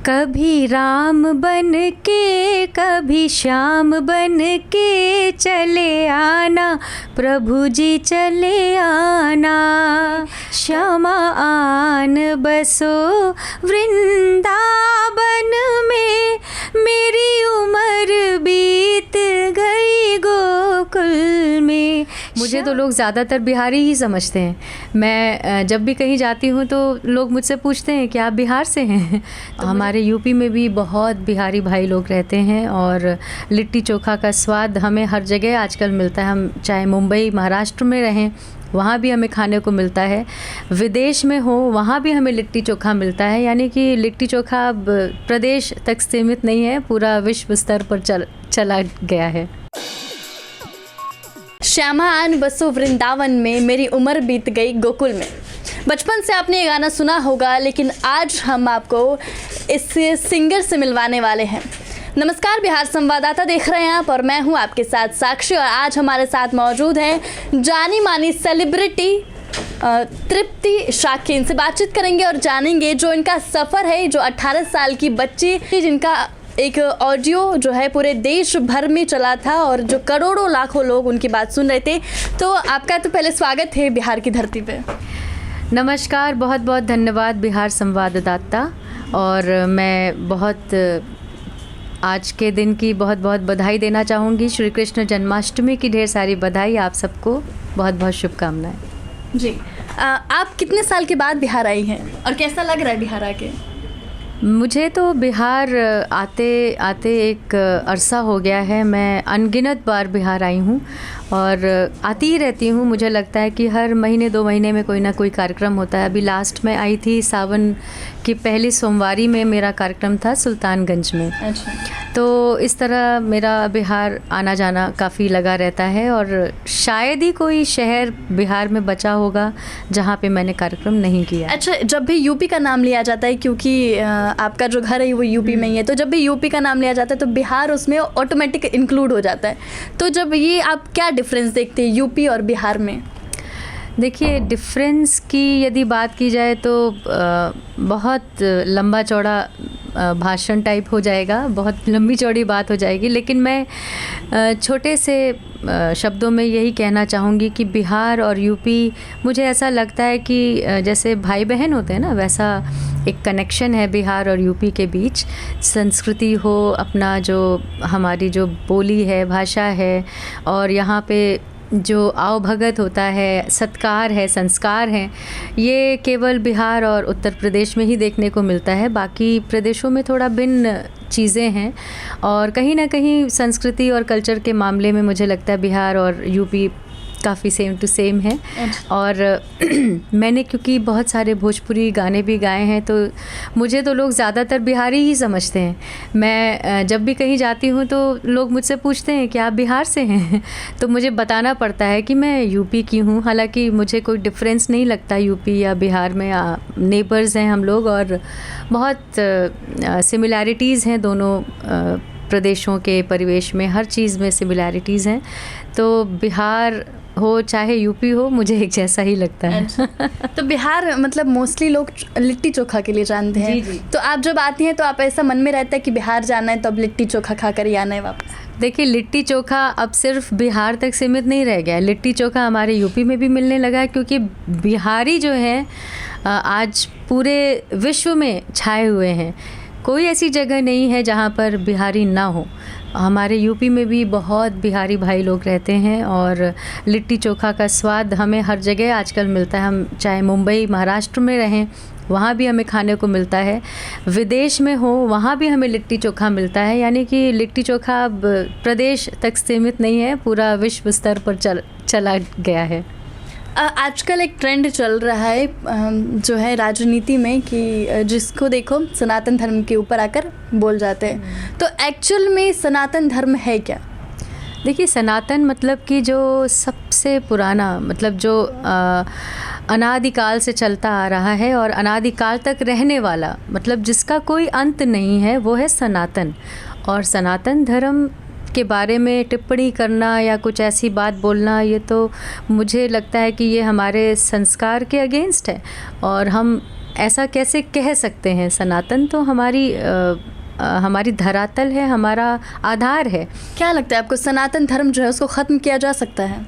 कभी राम बन के कभी श्याम बन के चले आना, प्रभु जी चले आना। श्यामा आन बसो वृंदावन में, मेरी उम्र बीत गई गोकुल में। मुझे तो लोग ज़्यादातर बिहारी ही समझते हैं। मैं जब भी कहीं जाती हूँ तो लोग मुझसे पूछते हैं कि आप बिहार से हैं। हमारे यूपी में भी बहुत बिहारी भाई लोग रहते हैं और लिट्टी चोखा का स्वाद हमें हर जगह आजकल मिलता है। हम चाहे मुंबई महाराष्ट्र में रहें, वहाँ भी हमें खाने को मिलता है। विदेश में हो, वहाँ भी हमें लिट्टी चोखा मिलता है। यानी कि लिट्टी चोखा अब प्रदेश तक सीमित नहीं है, पूरा विश्व स्तर पर चला गया है। श्यामा आन बसो वृंदावन में, मेरी उम्र बीत गई गोकुल में। बचपन से आपने ये गाना सुना होगा, लेकिन आज हम आपको इस सिंगर से मिलवाने वाले हैं। नमस्कार, बिहार संवाददाता देख रहे हैं आप और मैं हूं आपके साथ साक्षी। और आज हमारे साथ मौजूद हैं जानी मानी सेलिब्रिटी तृप्ति शाक्य। इनसे बातचीत करेंगे और जानेंगे जो इनका सफ़र है, जो 18 साल की बच्ची जिनका एक ऑडियो जो है पूरे देश भर में चला था और जो करोड़ों लाखों लोग उनकी बात सुन रहे थे। तो आपका तो पहले स्वागत है बिहार की धरती पे। नमस्कार, बहुत बहुत धन्यवाद बिहार संवाददाता। और मैं बहुत आज के दिन की बहुत बहुत बधाई देना चाहूँगी। श्री कृष्ण जन्माष्टमी की ढेर सारी बधाई आप सबको, बहुत बहुत शुभकामनाएं। जी, आप कितने साल के बाद बिहार आई हैं और कैसा लग रहा है बिहार आके? मुझे तो बिहार आते आते एक अरसा हो गया है। मैं अनगिनत बार बिहार आई हूँ और आती ही रहती हूँ। मुझे लगता है कि हर महीने 2 महीने में कोई ना कोई कार्यक्रम होता है। अभी लास्ट में आई थी सावन की पहली सोमवारी में, मेरा कार्यक्रम था सुल्तानगंज में। अच्छा। तो इस तरह मेरा बिहार आना जाना काफ़ी लगा रहता है और शायद ही कोई शहर बिहार में बचा होगा जहाँ पे मैंने कार्यक्रम नहीं किया। अच्छा, जब भी यूपी का नाम लिया जाता है, क्योंकि आपका जो घर है वो यूपी में ही है, तो जब भी यूपी का नाम लिया जाता है तो बिहार उसमें ऑटोमेटिक इंक्लूड हो जाता है। तो जब ये आप क्या डिफरेंस देखते हैं यूपी और बिहार में? देखिए, डिफरेंस की यदि बात की जाए तो बहुत लंबा चौड़ा भाषण टाइप हो जाएगा, बहुत लंबी चौड़ी बात हो जाएगी। लेकिन मैं छोटे से शब्दों में यही कहना चाहूँगी कि बिहार और यूपी, मुझे ऐसा लगता है कि जैसे भाई बहन होते हैं ना, वैसा एक कनेक्शन है बिहार और यूपी के बीच। संस्कृति हो, अपना जो हमारी जो बोली है, भाषा है, और यहाँ पे जो आओ भगत होता है, सत्कार है, संस्कार हैं, ये केवल बिहार और उत्तर प्रदेश में ही देखने को मिलता है। बाकी प्रदेशों में थोड़ा भिन्न चीज़ें हैं और कहीं ना कहीं संस्कृति और कल्चर के मामले में मुझे लगता है बिहार और यूपी काफ़ी सेम टू सेम है। और मैंने क्योंकि बहुत सारे भोजपुरी गाने भी गाए हैं, तो मुझे तो लोग ज़्यादातर बिहारी ही समझते हैं। मैं जब भी कहीं जाती हूँ तो लोग मुझसे पूछते हैं कि आप बिहार से हैं। तो मुझे बताना पड़ता है कि मैं यूपी की हूँ। हालांकि मुझे कोई डिफरेंस नहीं लगता यूपी या बिहार में, नेबर्स हैं हम लोग और बहुत सिमिलैरिटीज़ हैं दोनों प्रदेशों के परिवेश में, हर चीज़ में सिमिलैरिटीज़ हैं। तो बिहार हो चाहे यूपी हो, मुझे एक जैसा ही लगता है। तो बिहार मतलब मोस्टली लोग लिट्टी चोखा के लिए जानते हैं। जी। तो आप जब आती हैं तो आप ऐसा मन में रहता है कि बिहार जाना है तो अब लिट्टी चोखा खा कर ही आना है वापस? देखिए, लिट्टी चोखा अब सिर्फ बिहार तक सीमित नहीं रह गया है। लिट्टी चोखा हमारे यूपी में भी मिलने लगा है, क्योंकि बिहारी जो हैं आज पूरे विश्व में छाए हुए हैं। कोई ऐसी जगह नहीं है जहाँ पर बिहारी ना हो। हमारे यूपी में भी बहुत बिहारी भाई लोग रहते हैं और लिट्टी चोखा का स्वाद हमें हर जगह आजकल मिलता है। हम चाहे मुंबई महाराष्ट्र में रहें, वहाँ भी हमें खाने को मिलता है। विदेश में हो, वहाँ भी हमें लिट्टी चोखा मिलता है। यानी कि लिट्टी चोखा अब प्रदेश तक सीमित नहीं है, पूरा विश्व स्तर पर चला गया है। आजकल एक ट्रेंड चल रहा है जो है राजनीति में कि जिसको देखो सनातन धर्म के ऊपर आकर बोल जाते हैं। तो एक्चुअल में सनातन धर्म है क्या? देखिए, सनातन मतलब कि जो सबसे पुराना, मतलब जो अनादिकाल से चलता आ रहा है और अनादिकाल तक रहने वाला, मतलब जिसका कोई अंत नहीं है, वो है सनातन। और सनातन धर्म के बारे में टिप्पणी करना या कुछ ऐसी बात बोलना, ये तो मुझे लगता है कि ये हमारे संस्कार के अगेंस्ट है। और हम ऐसा कैसे कह सकते हैं। सनातन तो हमारी धरातल है, हमारा आधार है। क्या लगता है आपको, सनातन धर्म जो है उसको ख़त्म किया जा सकता है?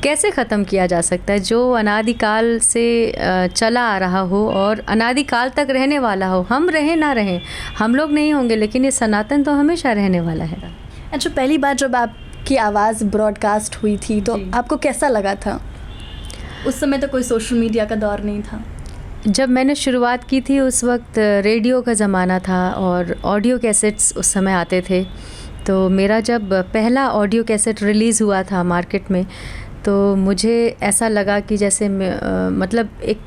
कैसे ख़त्म किया जा सकता है? जो अनादिकाल से चला आ रहा हो और अनादिकाल तक रहने वाला हो। हम रहें ना रहें, हम लोग नहीं होंगे, लेकिन ये सनातन तो हमेशा रहने वाला है। अच्छा, पहली बार जब आपकी आवाज़ ब्रॉडकास्ट हुई थी तो आपको कैसा लगा था? उस समय तो कोई सोशल मीडिया का दौर नहीं था। जब मैंने शुरुआत की थी उस वक्त रेडियो का ज़माना था और ऑडियो कैसेट्स उस समय आते थे। तो मेरा जब पहला ऑडियो कैसेट रिलीज़ हुआ था मार्केट में, तो मुझे ऐसा लगा कि जैसे मतलब एक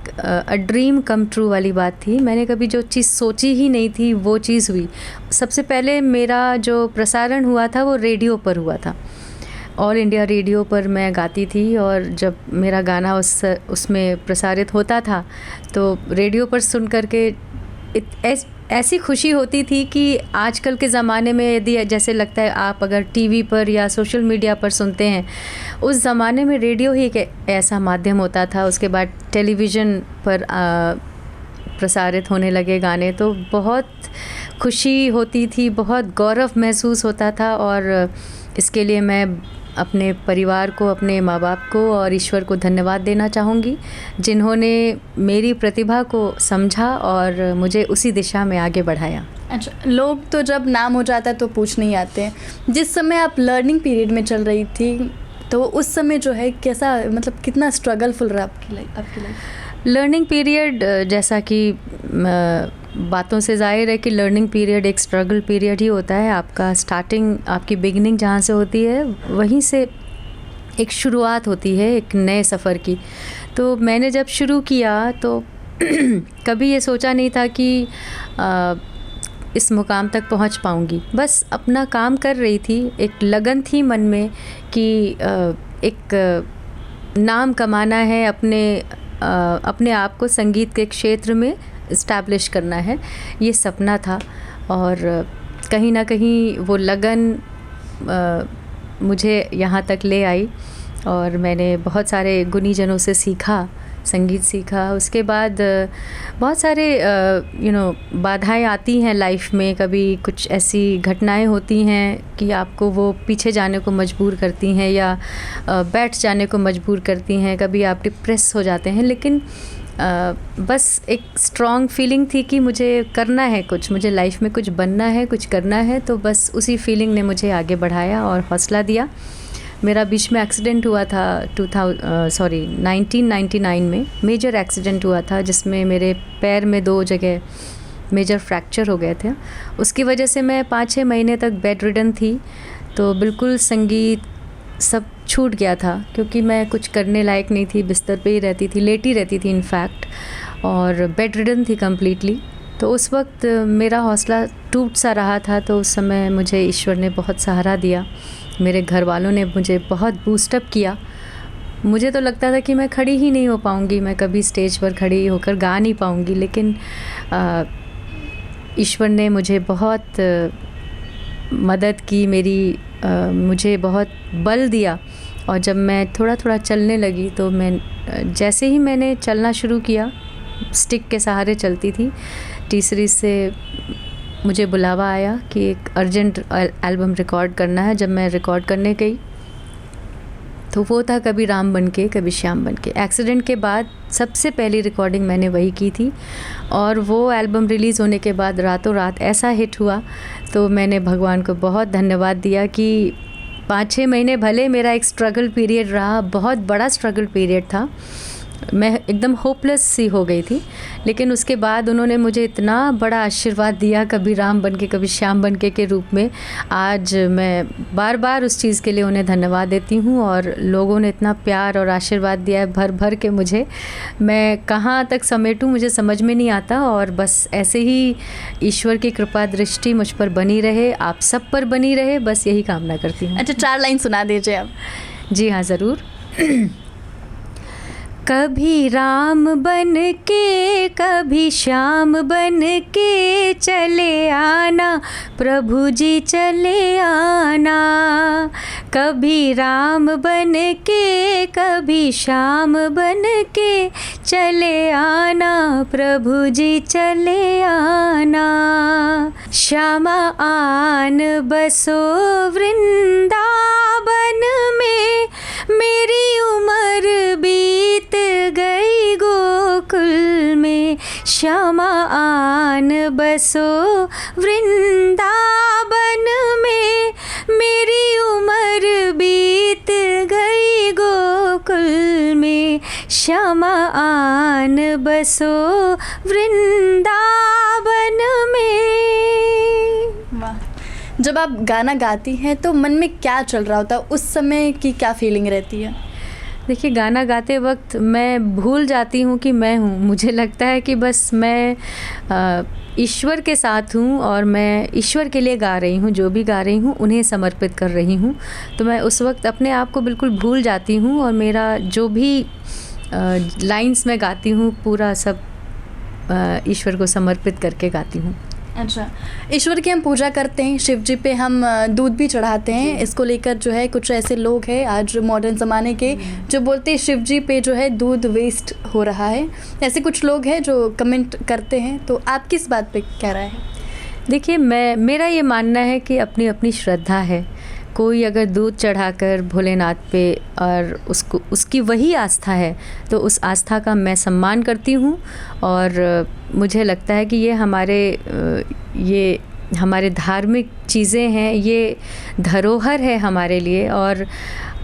ड्रीम कम ट्रू वाली बात थी। मैंने कभी जो चीज़ सोची ही नहीं थी वो चीज़ हुई। सबसे पहले मेरा जो प्रसारण हुआ था वो रेडियो पर हुआ था। ऑल इंडिया रेडियो पर मैं गाती थी और जब मेरा गाना उसमें प्रसारित होता था तो रेडियो पर सुन कर के ऐसी खुशी होती थी कि आजकल के ज़माने में यदि जैसे लगता है आप अगर टीवी पर या सोशल मीडिया पर सुनते हैं, उस ज़माने में रेडियो ही एक ऐसा माध्यम होता था। उसके बाद टेलीविज़न पर प्रसारित होने लगे गाने, तो बहुत खुशी होती थी, बहुत गौरव महसूस होता था। और इसके लिए मैं अपने परिवार को, अपने माँ बाप को और ईश्वर को धन्यवाद देना चाहूँगी, जिन्होंने मेरी प्रतिभा को समझा और मुझे उसी दिशा में आगे बढ़ाया। अच्छा, लोग तो जब नाम हो जाता है तो पूछ नहीं आते। जिस समय आप लर्निंग पीरियड में चल रही थी तो उस समय जो है कैसा, मतलब कितना स्ट्रगलफुल रहा आपकी लाइफ? लर्निंग पीरियड, जैसा कि बातों से ज़ाहिर है कि लर्निंग पीरियड एक स्ट्रगल पीरियड ही होता है। आपका स्टार्टिंग, आपकी बिगिनिंग जहाँ से होती है वहीं से एक शुरुआत होती है एक नए सफ़र की। तो मैंने जब शुरू किया तो कभी ये सोचा नहीं था कि इस मुकाम तक पहुँच पाऊँगी। बस अपना काम कर रही थी, एक लगन थी मन में कि एक नाम कमाना है, अपने आप को संगीत के क्षेत्र में इस्टेब्लिश करना है, ये सपना था। और कहीं ना कहीं वो लगन मुझे यहाँ तक ले आई और मैंने बहुत सारे गुणीजनों से सीखा, संगीत सीखा। उसके बाद बहुत सारे बाधाएं आती हैं लाइफ में। कभी कुछ ऐसी घटनाएं होती हैं कि आपको वो पीछे जाने को मजबूर करती हैं या बैठ जाने को मजबूर करती हैं। कभी आप डिप्रेस हो जाते हैं, लेकिन बस एक स्ट्रॉन्ग फीलिंग थी कि मुझे करना है कुछ, मुझे लाइफ में कुछ बनना है, कुछ करना है। तो बस उसी फीलिंग ने मुझे आगे बढ़ाया और हौसला दिया। मेरा बीच में एक्सीडेंट हुआ था 1999 में मेजर एक्सीडेंट हुआ था, जिसमें मेरे पैर में 2 जगह मेजर फ्रैक्चर हो गए थे। उसकी वजह से मैं 5-6 महीने तक बेड रिडन थी। तो बिल्कुल संगीत सब छूट गया था, क्योंकि मैं कुछ करने लायक नहीं थी, बिस्तर पे ही रहती थी, लेटी रहती थी इनफैक्ट, और बेड रिडन थी कम्प्लीटली। तो उस वक्त मेरा हौसला टूट सा रहा था। तो उस समय मुझे ईश्वर ने बहुत सहारा दिया, मेरे घर वालों ने मुझे बहुत बूस्टअप किया। मुझे तो लगता था कि मैं खड़ी ही नहीं हो पाऊँगी, मैं कभी स्टेज पर खड़ी होकर गा नहीं पाऊँगी, लेकिन ईश्वर ने मुझे बहुत मदद की, मुझे बहुत बल दिया। और जब मैं थोड़ा थोड़ा चलने लगी तो मैं जैसे ही मैंने चलना शुरू किया, स्टिक के सहारे चलती थी, तीसरी से मुझे बुलावा आया कि एक अर्जेंट एल्बम रिकॉर्ड करना है। जब मैं रिकॉर्ड करने गई तो वो था कभी राम बनके कभी श्याम बनके। एक्सीडेंट के बाद सबसे पहली रिकॉर्डिंग मैंने वही की थी और वो एल्बम रिलीज़ होने के बाद रातों रात ऐसा हिट हुआ। तो मैंने भगवान को बहुत धन्यवाद दिया कि 5-6 महीने भले मेरा एक स्ट्रगल पीरियड रहा, बहुत बड़ा स्ट्रगल पीरियड था, मैं एकदम होपलेस सी हो गई थी, लेकिन उसके बाद उन्होंने मुझे इतना बड़ा आशीर्वाद दिया, कभी राम बनके कभी श्याम बनके के रूप में। आज मैं बार बार उस चीज़ के लिए उन्हें धन्यवाद देती हूँ। और लोगों ने इतना प्यार और आशीर्वाद दिया है भर भर के मुझे, मैं कहाँ तक समेटूँ मुझे समझ में नहीं आता। और बस ऐसे ही ईश्वर की कृपा दृष्टि मुझ पर बनी रहे, आप सब पर बनी रहे, बस यही कामना करती हूँ। अच्छा, 4 लाइन सुना दीजिए आप। जी हाँ, ज़रूर। कभी राम बन के कभी श्याम बन के चले आना प्रभु जी चले आना। कभी राम बन के कभी श्याम बन के चले आना प्रभु जी चले आना। श्यामा आन बसो वृंदावन में मेरी उम्र बीत गई गोकुल में। श्यामा आन बसो वृंदावन में मेरी उम्र बीत गई गोकुल में। श्यामा आन बसो वृंदावन में। वाह, जब आप गाना गाती हैं तो मन में क्या चल रहा होता है, उस समय की क्या फीलिंग रहती है? देखिए, गाना गाते वक्त मैं भूल जाती हूँ कि मैं हूँ। मुझे लगता है कि बस मैं ईश्वर के साथ हूँ और मैं ईश्वर के लिए गा रही हूँ। जो भी गा रही हूँ उन्हें समर्पित कर रही हूँ। तो मैं उस वक्त अपने आप को बिल्कुल भूल जाती हूँ और मेरा जो भी लाइंस मैं गाती हूँ पूरा सब ईश्वर को समर्पित करके गाती हूँ। अच्छा, ईश्वर की हम पूजा करते हैं, शिव जी पे हम दूध भी चढ़ाते हैं। इसको लेकर जो है कुछ ऐसे लोग हैं आज मॉडर्न ज़माने के जो बोलते हैं शिव जी पे जो है दूध वेस्ट हो रहा है। ऐसे कुछ लोग हैं जो कमेंट करते हैं, तो आप किस बात पे कह रहे हैं? देखिए, मेरा ये मानना है कि अपनी अपनी श्रद्धा है। कोई अगर दूध चढ़ाकर भोलेनाथ पे और उसकी वही आस्था है तो उस आस्था का मैं सम्मान करती हूँ। और मुझे लगता है कि ये हमारे धार्मिक चीज़ें हैं, ये धरोहर है हमारे लिए। और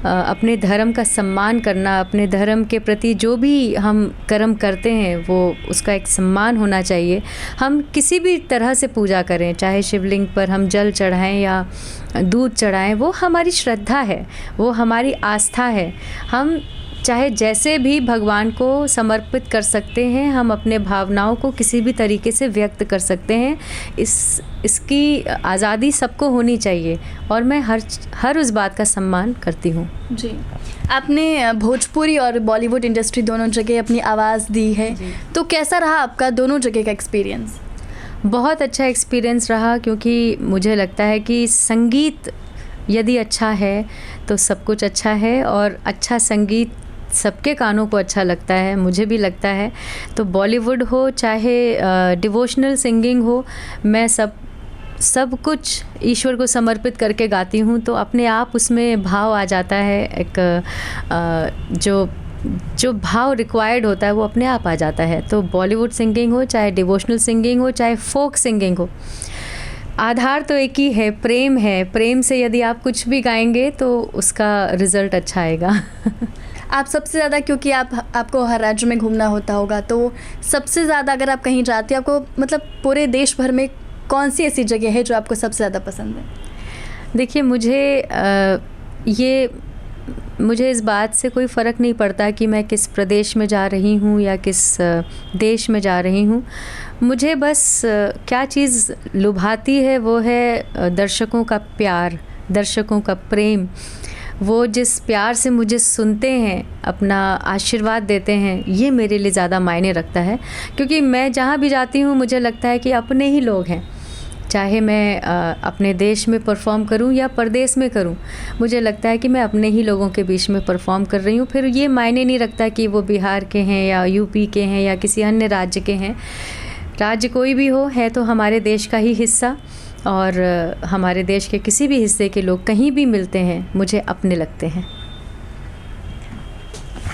अपने धर्म का सम्मान करना, अपने धर्म के प्रति जो भी हम कर्म करते हैं वो उसका एक सम्मान होना चाहिए। हम किसी भी तरह से पूजा करें, चाहे शिवलिंग पर हम जल चढ़ाएं या दूध चढ़ाएं, वो हमारी श्रद्धा है, वो हमारी आस्था है। हम चाहे जैसे भी भगवान को समर्पित कर सकते हैं, हम अपने भावनाओं को किसी भी तरीके से व्यक्त कर सकते हैं। इसकी आज़ादी सबको होनी चाहिए और मैं हर उस बात का सम्मान करती हूँ। जी, आपने भोजपुरी और बॉलीवुड इंडस्ट्री दोनों जगह अपनी आवाज़ दी है, तो कैसा रहा आपका दोनों जगह का एक्सपीरियंस? बहुत अच्छा एक्सपीरियंस रहा, क्योंकि मुझे लगता है कि संगीत यदि अच्छा है तो सब कुछ अच्छा है और अच्छा संगीत सबके कानों को अच्छा लगता है, मुझे भी लगता है। तो बॉलीवुड हो चाहे डिवोशनल सिंगिंग हो, मैं सब कुछ ईश्वर को समर्पित करके गाती हूँ। तो अपने आप उसमें भाव आ जाता है, एक जो भाव रिक्वायर्ड होता है वो अपने आप आ जाता है। तो बॉलीवुड सिंगिंग हो चाहे डिवोशनल सिंगिंग हो चाहे फोक सिंगिंग हो, आधार तो एक ही है, प्रेम है। प्रेम से यदि आप कुछ भी गाएंगे तो उसका रिज़ल्ट अच्छा आएगा। आप सबसे ज़्यादा, क्योंकि आपको हर राज्य में घूमना होता होगा, तो सबसे ज़्यादा अगर आप कहीं जाते हैं, आपको मतलब पूरे देश भर में कौन सी ऐसी जगह है जो आपको सबसे ज़्यादा पसंद है? देखिए, मुझे इस बात से कोई फ़र्क नहीं पड़ता कि मैं किस प्रदेश में जा रही हूँ या किस देश में जा रही हूँ। मुझे बस क्या चीज़ लुभाती है वो है दर्शकों का प्यार, दर्शकों का प्रेम। वो जिस प्यार से मुझे सुनते हैं, अपना आशीर्वाद देते हैं, ये मेरे लिए ज़्यादा मायने रखता है। क्योंकि मैं जहाँ भी जाती हूँ मुझे लगता है कि अपने ही लोग हैं। चाहे मैं अपने देश में परफॉर्म करूं या परदेश में करूं, मुझे लगता है कि मैं अपने ही लोगों के बीच में परफॉर्म कर रही हूं। फिर ये मायने नहीं रखता कि वो बिहार के हैं या यूपी के हैं या किसी अन्य राज्य के हैं। राज्य कोई भी हो, है तो हमारे देश का ही हिस्सा। और हमारे देश के किसी भी हिस्से के लोग कहीं भी मिलते हैं, मुझे अपने लगते हैं।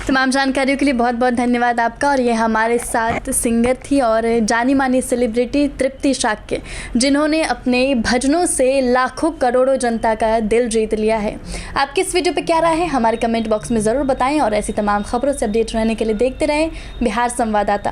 तमाम जानकारियों के लिए बहुत बहुत धन्यवाद आपका। और ये हमारे साथ सिंगर थी और जानी मानी सेलिब्रिटी तृप्ति शाक्य, जिन्होंने अपने भजनों से लाखों करोड़ों जनता का दिल जीत लिया है। आपकी इस वीडियो पे क्या राय है हमारे कमेंट बॉक्स में ज़रूर बताएं और ऐसी तमाम खबरों से अपडेट रहने के लिए देखते रहें बिहार संवाददाता।